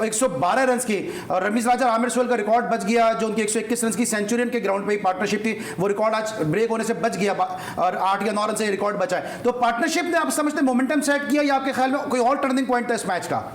112 रन की, और रमीज राजा आमिर सोहेल का रिकॉर्ड बच गया जो उनकी 121 रन की सेंचुरियन के ग्राउंड पे ही पार्टनरशिप थी, वो रिकॉर्ड आज ब्रेक होने से बच गया और 8 या 9 रन से रिकॉर्ड बचा है। तो पार्टनरशिप ने आप समझते मोमेंटम सेट किया या आपके ख्याल में कोई और टर्निंग पॉइंट था इस मैच का?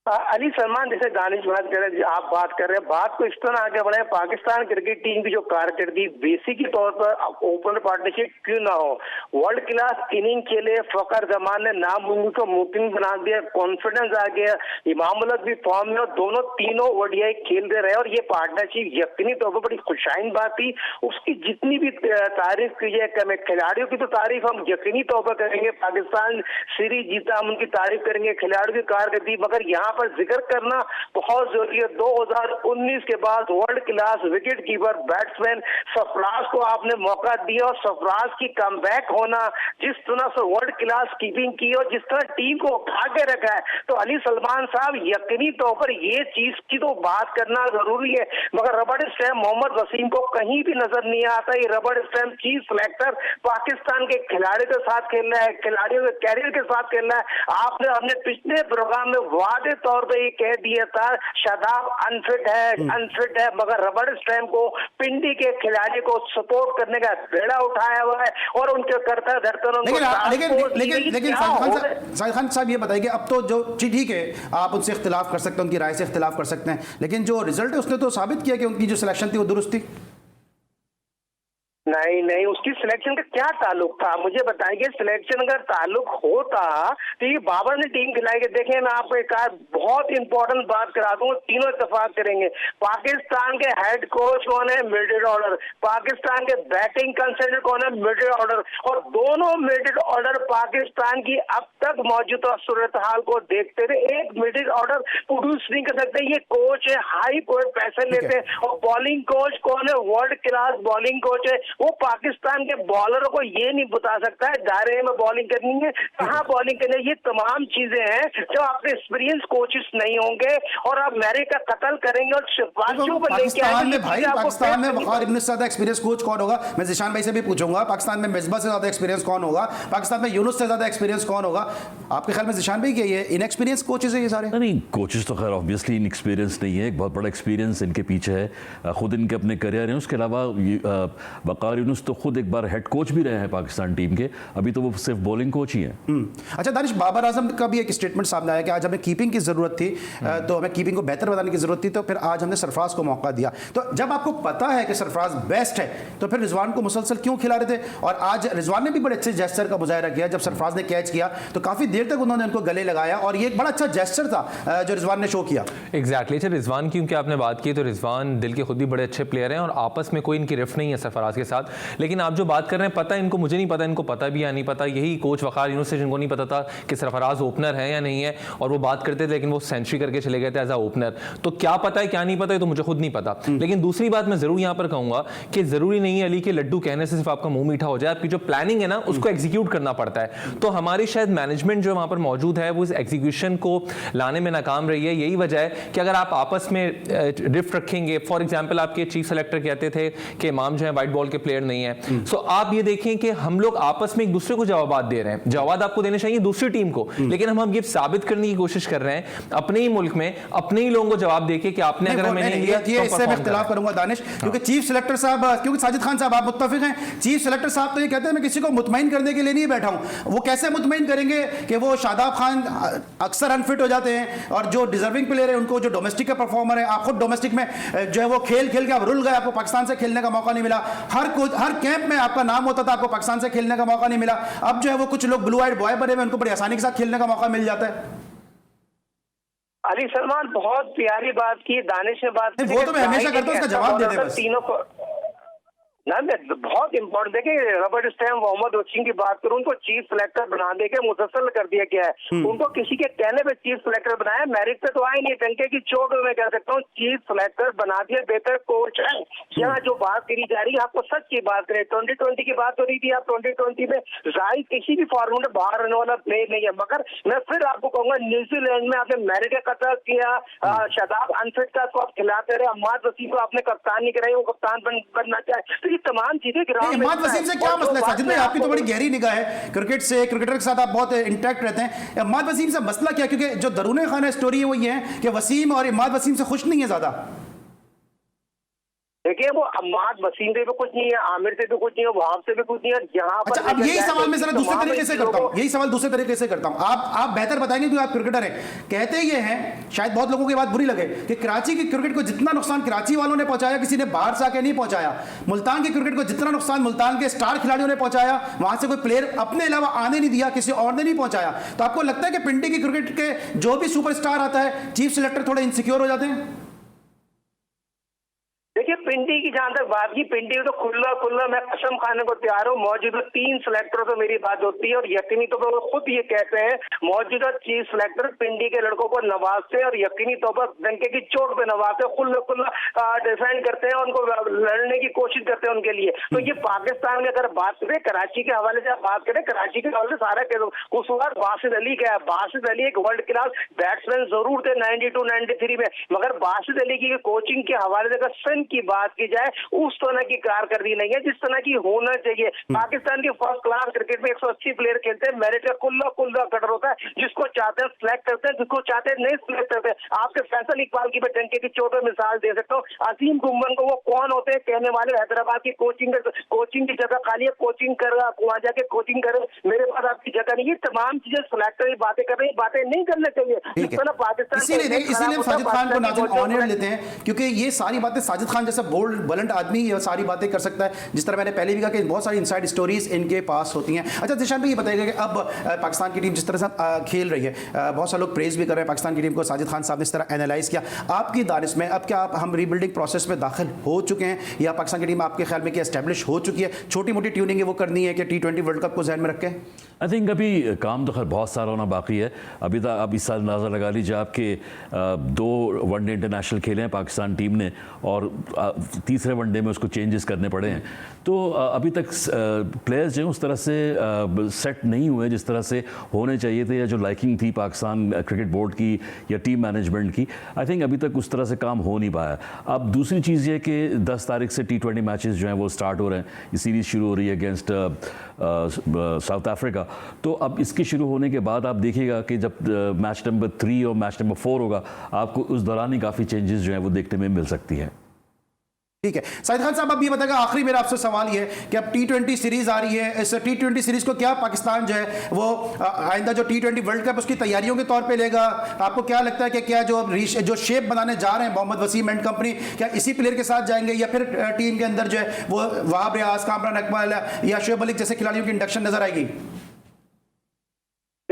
अली सलमान, जैसे दानिश बात कर रहे हैं, आप बात कर रहे हैं, बात को इस तरह आगे बढ़ाएं, पाकिस्तान क्रिकेट टीम की जो कारकर्दगी बेसिक के तौर पर ओपनर पार्टनरशिप क्यों ना हो, वर्ल्ड क्लास इनिंग खेले, फखर जमान ने नामुमकिन को मुमकिन बना दिया, कॉन्फिडेंस आ गया, इमाम उल हक भी फॉर्म में, दोनों तीनों ओडीआई खेल दे रहे और ये पार्टनरशिप यकीनी तौर पर बड़ी खुशाइन बात थी। उसकी जितनी भी तारीफ की जाए, खिलाड़ियों की तो तारीफ हम यकीनी तौर पर करेंगे, पाकिस्तान सीरीज जीता हम उनकी तारीफ करेंगे, खिलाड़ियों की कारकर्दगी, मगर यहाँ पर जिक्र करना बहुत जरूरी है। 2019 के बाद world class wicket keeper batsman Sarfaraz को आपने मौका दिया और सरफराज की कमबैक होना, जिस तरह से वर्ल्ड क्लास कीपिंग की और जिस तरह टीम को उठा के रखा है, तो अली सलमान साहब यकीनी तौर पर ये चीज की तो बात करना जरूरी है। मगर रबड़ स्टैम्प मोहम्मद वसीम को कहीं भी नजर नहीं आता। ये रबड़ स्टैम्प चीफ सिलेक्टर पाकिस्तान के खिलाड़ियों के साथ खेल रहा है, खिलाड़ियों के कैरियर के साथ खेल रहा है। आपने अपने पिछले प्रोग्राम में वादे तौर पे ये कह दिया था शादाब अनफिट है, मगर रबड़ स्टैम्प को पिंडी के खिलाड़ी को सपोर्ट करने का बेड़ा उठाया हुआ है और उनके करता धरता। लेकिन साजिद खान साहब ये बताइए, अब तो जो ठीक है आप उनसे इख्तिलाफ कर सकते हैं, उनकी राय से इख्तिलाफ कर सकते हैं, लेकिन जो रिजल्ट है उसने तो साबित किया कि उनकी जो सिलेक्शन थी वो दुरुस्त थी। नहीं, उसकी सिलेक्शन का क्या ताल्लुक था, मुझे बताइए। सिलेक्शन अगर ताल्लुक होता तो ये बाबर ने टीम खिलाई। देखें, मैं आपको एक बहुत इंपॉर्टेंट बात करा दूं, तीनों इत्तेफाक करेंगे। पाकिस्तान के हेड कोच कौन है? Middle order. पाकिस्तान के बैटिंग कंसल्टेंट कौन है? Middle order. और दोनों मिडिल ऑर्डर पाकिस्तान की अब तक मौजूदा सूरत हाल को देखते हुए एक मिडिल ऑर्डर प्रोड्यूस नहीं कर सकते। ये कोच है, हाई कोच पैसे लेते हैं। और बॉलिंग कोच कौन है? वर्ल्ड क्लास बॉलिंग कोच है। वो पाकिस्तान के बॉलरों को ये नहीं बता सकता है दायरे में बॉलिंग करनी है, कहाँ बॉलिंग करनी है। ये तमाम चीजें हैं जो आपके एक्सपीरियंस कोचेस नहीं होंगे और आप मैरिट का कत्ल करेंगे और पाकिस्तान में वकार इब्न सादा एक्सपीरियंस कोच कौन होगा? मैं जिशान भाई से भी पूछूंगा, पाकिस्तान में मिसबा से ज्यादा एक्सपीरियंस कौन होगा? पाकिस्तान में यूनुस से ज्यादा एक्सपीरियंस कौन होगा? आपके ख्याल में जिशान भाई के ये इनएक्सपीरियंस कोचेस है ये सारे? नहीं, कोचेस तो खैर ऑब्वियसली इनएक्सपीरियंस नहीं है, एक बहुत बड़ा एक्सपीरियंस इनके पीछे है, खुद इनके अपने करियर हैं। उसके अलावा वकार यूनुस तो खुद एक बार हेड कोच भी रहे हैं पाकिस्तान टीम के, अभी तो वो सिर्फ बॉलिंग कोच ही हैं। अच्छा दानिश, बाबर आजम का भी एक स्टेटमेंट सामने आया कि आज हमें कीपिंग की जरूरत थी, तो हमें कीपिंग को बेहतर बनाने की जरूरत थी, तो फिर आज हमने सरफराज को मौका दिया। तो जब आपको पता है कि सरफराज बेस्ट है तो फिर रिजवान को मुसलसल क्यों खिला रहे थे? और आज रिजवान ने भी बड़े अच्छे जेस्चर का मुजाहरा किया, जब सरफराज ने कैच किया तो काफी देर तक उन्होंने उनको गले लगाया और ये एक बड़ा अच्छा जेस्चर था जो रिजवान ने शो किया। एग्जैक्टली। रिजवान की क्योंकि आपने बात की, तो रिजवान दिल के खुद भी बड़े अच्छे प्लेयर हैं और आपस में कोई इनकी रिफ्ट नहीं है सरफराज के साथ। लेकिन आप जो बात कर रहे हैं, पता इनको, मुझे नहीं पता इनको पता भी या नहीं पता। यही कोच वकार यूनुस से जिनको नहीं पता था कि सरफराज ओपनर है या नहीं है, और वो बात करते थे, लेकिन वो सेंचुरी करके चले गए थे एज अ ओपनर। तो क्या पता है क्या नहीं पता है तो मुझे खुद नहीं पता। लेकिन दूसरी बात मैं जरूर यहाँ पर कहूंगा कि जरूरी नहीं है अली के लड्डू कहने से सिर्फ आपका मुंह मीठा हो जाए, आपकी जो प्लानिंग है ना उसको एग्जीक्यूट करना पड़ता है। तो हमारी शायद मैनेजमेंट जो वहां पर मौजूद है वो इस एग्जीक्यूशन को लाने में नाकाम रही है। यही वजह है कि अगर आप आपस में रिफ्ट रखेंगे, फॉर एग्जांपल आपके चीफ सेलेक्टर कहते थे कि इमाम जो है व्हाइट बॉल के प्लेयर नहीं है, सो आप ये देखें कि हम लोग आपस में एक दूसरे को जवाब दे रहे हैं। जवाब आपको देने चाहिए दूसरी टीम को, लेकिन हम ये साबित करने की कोशिश कर रहे हैं अपने ही मुल्क में अपने ही लोगों को जवाब देके कि आपने अगर हमें नहीं लिया, ये इससे मैं इख्तिलाफ करूंगा दानिश, क्योंकि चीफ सेलेक्टर साहब, क्योंकि साजिद खान साहब आप मुत्तफिक हैं, चीफ सेलेक्टर साहब तो ये कहते हैं मैं किसी को मुतमईन करने के लिए नहीं बैठा हूं। वो कैसे मुतमईन करेंगे कि वो शादाब खान अक्सर अनफिट हो जाते हैं, और जो डिजर्विंग प्लेयर है उनको, जो डोमेस्टिक का परफॉर्मर है, आप खुद डोमेस्टिक में जो है वो खेल के आप रुल गए, आपको पाकिस्तान से खेलने का मौका नहीं मिला। हर कैंप में आपका नाम होता था, आपको पाकिस्तान से खेलने का मौका नहीं मिला। अब जो है वो कुछ लोग ब्लू आइड बॉय बने हुए, उनको बड़ी आसानी के साथ खेलने का मौका मिल जाता है। अली सलमान बहुत प्यारी बात की, दानिश ने बात की, वो तो मैं हमेशा करता हूं, उसका जवाब दे दे बस। तीनों को ना, मैं बहुत इंपॉर्टेंट, देखिए रॉबर्ट स्टैम, मोहम्मद वसीम की बात करूं, उनको चीफ सेलेक्टर बना देके मुसलसल कर दिया गया है। उनको किसी के कहने पे चीफ सेलेक्टर बनाया, मेरिट पे तो आए नहीं, टंके की चोट में मैं कह सकता हूँ चीफ सेलेक्टर बना दिया, बेहतर कोच है। यहाँ जो बात करी जा रही है, आपको सच की बात करें, 2020 की बात हो रही थी, आप 2020 में जाहिर किसी भी फॉर्मेट में बाहर रहने वाला प्लेयर नहीं है, मगर मैं फिर आपको कहूंगा न्यूजीलैंड में आपने मेरिट का कतल किया, शादाब अनफिट का तो आप खिलाते रहे, अम्माद वसीम को आपने कप्तान नहीं कराई, वो कप्तान बनना चाहे, तमाम चीजें इमाद वसीम से क्या मसला है साजिद भाई? आपकी तो बड़ी गहरी निगाह है क्रिकेट से, क्रिकेटर के साथ आप बहुत इंटैक्ट रहते हैं। इमाद वसीम से मसला क्या? क्योंकि जो दरूने खाना स्टोरी है वो ये है कि वसीम और इमाद वसीम से खुश नहीं है ज्यादा। देखिए वो अम्माद वसीम से भी कुछ नहीं है, आमिर से भी कुछ नहीं है, वहाब से भी कुछ नहीं है। यहाँ अच्छा, अब यही सवाल मैं जरा दूसरे तरीके से करता हूँ, यही सवाल दूसरे तरीके से करता हूँ। आप बेहतर बताएंगे क्योंकि आप क्रिकेटर हैं। कहते ये हैं, शायद बहुत लोगों की बात बुरी लगे, कि कराची की क्रिकेट को जितना नुकसान कराची वालों ने पहुंचाया, किसी ने बाहर से आके नहीं पहुंचाया। मुल्तान की क्रिकेट को जितना नुकसान मुल्तान के स्टार खिलाड़ियों ने पहुंचाया, वहां से कोई प्लेयर अपने अलावा आने नहीं दिया, किसी और ने नहीं पहुंचाया। तो आपको लगता है कि पिंडी की क्रिकेट के जो भी सुपरस्टार आता है, चीफ सेलेक्टर थोड़े इनसिक्योर हो जाते हैं? देखिए पिंडी की जहां तक बात की, पिंडी तो खुल्ला मैं कसम खाने को तैयार हूँ, मौजूदा 3 सेलेक्टरों से मेरी बात होती है और यकीनी तौर पर खुद ये कहते हैं, मौजूदा चीफ सेलेक्टर पिंडी के लड़कों को नवाजते और यकीनी तौर पर डंके की चोट पे नवाजते, खुल्ला डिफेंड करते हैं, उनको लड़ने की कोशिश करते हैं उनके लिए। तो ये पाकिस्तान में अगर बात करें, कराची के हवाले से आप बात करें, कराची के हवाले से सारा कसूर बासित अली का है। बासित अली एक वर्ल्ड क्लास बैट्समैन जरूर थे 92-93 में, मगर बासित अली की कोचिंग के हवाले से अगर की बात की जाए, उस तरह की कारकर्दगी नहीं है जिस तरह की होना चाहिए। पाकिस्तान के फर्स्ट क्लास क्रिकेट में 180 प्लेयर खेलते हैं, मेरिट का खुल्ला कटर होता है, जिसको चाहते हैं सिलेक्ट करते हैं, जिसको चाहते हैं नहीं सिलेक्ट करते हैं। आपके फैसल इकबाल की मैं डंके की चोट में मिसाल दे सकता हूँ। असीम गुम्बन को वो कौन होते हैं कहने वाले, हैदराबाद की कोचिंग की जगह खाली है, कोचिंग कर वहां जाके कोचिंग करे, मेरे पास आपकी जगह नहीं है। तमाम चीजें सिलेक्टर बातें कर रही, बातें नहीं करनी चाहिए। जिस तरह पाकिस्तान इसीलिए साजिद खान को नाज़िम ऑनर लेते हैं, क्योंकि ये सारी बातें साजिद खान जैसा बोल्ड बलंट आदमी ये सारी बातें कर सकता है। जिस तरह मैंने पहले भी कहा कि बहुत सारी इनसाइड स्टोरीज इनके पास होती हैं। अच्छा जिशान भाई ये बताइएगा कि अब पाकिस्तान की टीम जिस तरह से खेल रही है, बहुत सारे लोग प्रेज भी कर रहे हैं पाकिस्तान की टीम को, साजिद खान साहब ने इस तरह एनालाइज किया। आपकी दानिश में अब क्या हम रीबिल्डिंग प्रोसेस में दाखिल हो चुके हैं, या पाकिस्तान की टीम आपके ख्याल में क्या एस्टेब्लिश हो चुकी है? छोटी मोटी ट्यूनिंग है वो करनी है कि T20 वर्ल्ड कप को ध्यान में रख के? आई थिंक अभी काम तो खैर बहुत सारा होना बाकी है। अभी तक अब इस साल अंदाज़ा लगा लीजिए आपके 2 वनडे इंटरनेशनल खेले हैं पाकिस्तान टीम ने, और तीसरे वनडे में उसको चेंजेस करने पड़े हैं। तो अभी तक प्लेयर्स जो हैं उस तरह से सेट नहीं हुए जिस तरह से होने चाहिए थे, या जो लाइकिंग थी पाकिस्तान क्रिकेट बोर्ड की या टीम मैनेजमेंट की। आई थिंक अभी तक उस तरह से काम हो नहीं पाया। अब दूसरी चीज़ ये कि 10 तारीख से T20 मैचेस जो हैं वो स्टार्ट हो रहे हैं। ये सीरीज़ शुरू हो रही है अगेंस्ट साउथ अफ्रीका। तो अब इसके शुरू होने के बाद आप देखिएगा कि जब मैच नंबर 3 और मैच नंबर 4 होगा, आपको उस दौरान ही काफ़ी चेंजेस जो हैं वो देखने में मिल सकती है। ठीक है साजिद खान साहब, अब ये बताएगा, आखिरी मेरा आपसे सवाल ये है कि अब T20 सीरीज आ रही है, इस T20 सीरीज को क्या पाकिस्तान जो है वो आइंदा जो T20 वर्ल्ड कप उसकी तैयारियों के तौर पे लेगा? आपको क्या लगता है कि क्या जो शेप बनाने जा रहे हैं मोहम्मद वसीम एंड कंपनी, क्या इसी प्लेयर के साथ जाएंगे, या फिर टीम के अंदर जो है वो वहाब रियाज, कामरान अकमल या शोएब मलिक जैसे खिलाड़ियों की इंडक्शन नजर आएगी?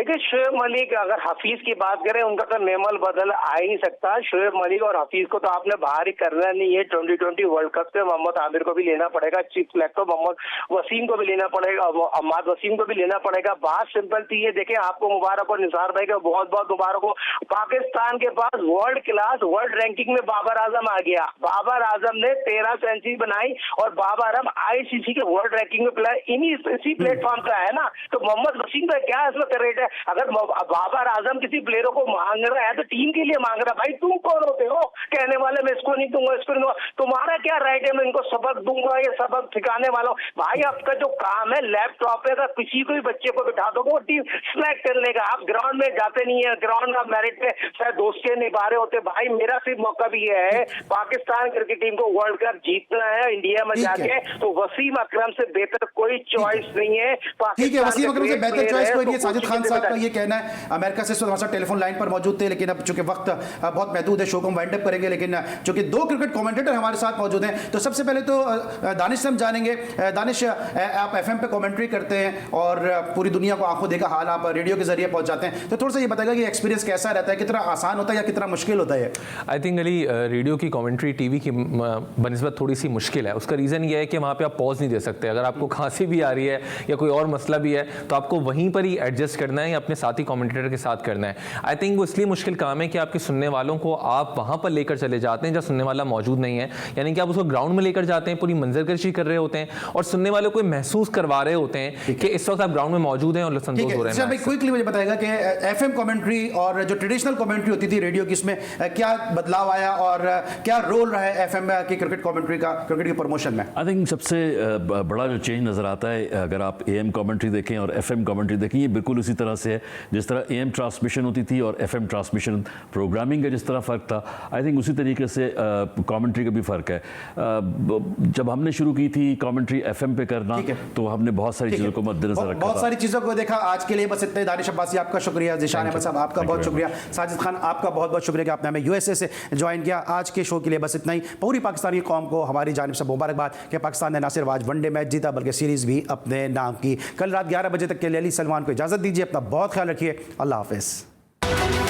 देखिए शोएब मलिक, अगर हफीज की बात करें उनका तो नेमल बदल आ ही नहीं सकता। शोएब मलिक और हफीज को तो आपने बाहर ही करना नहीं है। 2020 वर्ल्ड कप से मोहम्मद आमिर को भी लेना पड़ेगा, चीफ सिलेक्टर मोहम्मद वसीम को भी लेना पड़ेगा, अहमद वसीम को भी लेना पड़ेगा। बात सिंपल थी, ये देखें आपको मुबारक और निसार भाई का बहुत बहुत मुबारक हो। पाकिस्तान के पास वर्ल्ड क्लास वर्ल्ड रैंकिंग में बाबर आजम आ गया। बाबर आजम ने 13 सेंचुरी बनाई और बाबर आजम आईसीसी के वर्ल्ड रैंकिंग में प्लेयर इसी प्लेटफॉर्म का है ना। तो मोहम्मद वसीम का क्या इसमें रेट है? अगर बाबर आजम किसी प्लेयर को मांग रहा है तो टीम के लिए मांग रहा है। भाई तुम कौन होते हो कहने वाले मैं इसको नहीं दूंगा, इसको नहीं दूंगा? तुम्हारा क्या राइट है मैं इनको सबक दूंगा, ये सबक सिखाने वाला हूं? भाई आपका जो काम है लैपटॉप पे अगर किसी को भी बच्चे को बिठा दो वो टीम सिलेक्ट कर लेगा। आप ग्राउंड में जाते नहीं है, ग्राउंड का मेरिट पे शायद दोस्त के निभा रहे होते। भाई मेरा सिर्फ मौका भी ये है, पाकिस्तान क्रिकेट टीम को वर्ल्ड कप जीतना है इंडिया में जाके, तो वसीम अकरम से बेहतर कोई चॉइस नहीं है। ठीक है, वसीम अकरम से बेहतर चॉइस कोई नहीं है। साजिद खान साहब का ये कहना है। अमेरिका से हमारे साथ टेलीफोन लाइन पर मौजूद थे, लेकिन अब चूंकि वक्त बहुत महदूद है, शो को हम वाइंड अप करेंगे, लेकिन चूंकि दो क्रिकेट कमेंटेटर हमारे साथ मौजूद हैं, तो सबसे पहले तो दानिश से हम जानेंगे। दानिश, आप एफएम पे कमेंट्री करते हैं और पूरी दुनिया को आंखों देखा हाल आप रेडियो के जरिए पहुंचाते हैं, तो थोड़ा सा ये बताएगा कि एक्सपीरियंस कैसा रहता है, कितना आसान होता है या कितना मुश्किल होता है? आई थिंक अली रेडियो की कमेंट्री टीवी की बनस्बत थोड़ी सी मुश्किल है। उसका रीज़न ये है कि वहाँ पे आप पॉज नहीं दे सकते। अगर आपको खांसी भी आ रही है या कोई और मसला भी है तो आपको वहीं पर ही एडजस्ट करना है या अपने साथी कमेंटेटर के साथ करना है। आई थिंक वो इसलिए मुश्किल काम है कि आपके सुनने वालों को आप वहाँ पर लेकर चले जाते हैं जहाँ सुनने वाला मौजूद नहीं है, यानी कि आप उसको ग्राउंड में लेकर जाते हैं, पूरी मंजरकशी कर रहे होते हैं और सुनने वालों को महसूस करवा रहे होते हैं कि इस वक्त आप ग्राउंड में मौजूद हैं और संतोष हो रहे हैं। क्विकली मुझे बताएगा कि एफएम कमेंट्री और जो ट्रेडिशनल कमेंट्री होती थी रेडियो की, इसमें क्या बदलाव आया और क्या रोल रहा है एफएम की क्रिकेट कमेंट्री का क्रिकेट की प्रमोशन में? आई थिंक सबसे बड़ा जो चेंज नज़र आता है, अगर आप एएम कमेंट्री देखें और एफएम कमेंट्री देखें, ये बिल्कुल उसी तरह से है जिस तरह एएम ट्रांसमिशन होती थी और एफएम ट्रांसमिशन प्रोग्रामिंग का जिस तरह फ़र्क था। आई थिंक उसी तरीके से कमेंट्री का भी फ़र्क है। जब हमने शुरू की थी कमेंट्री एफएम पे करना, तो हमने बहुत सारी चीज़ों को मद्देनजर रखा, बहुत सारी चीज़ों को देखा। आज के लिए बस इतने। दानिश अब्बासी आपका शुक्रिया, ज़ीशान अहमद साहब आपका बहुत शुक्रिया, साजिद खान आपका बहुत बहुत शुक्रिया कि आपने हमें यूएसए से ज्वाइन किया। आज के शो के लिए बस इतना ही। पूरी पाकिस्तानी कौम को हमारी जानिब से मुबारकबाद कि पाकिस्तान ने ना सिर्फ आज वनडे मैच जीता बल्कि सीरीज़ भी अपने नाम की। कल रात 11 बजे तक के लिए अली सलमान को इजाज़त दीजिए। अपना बहुत ख्याल रखिए। अल्लाह हाफिज़।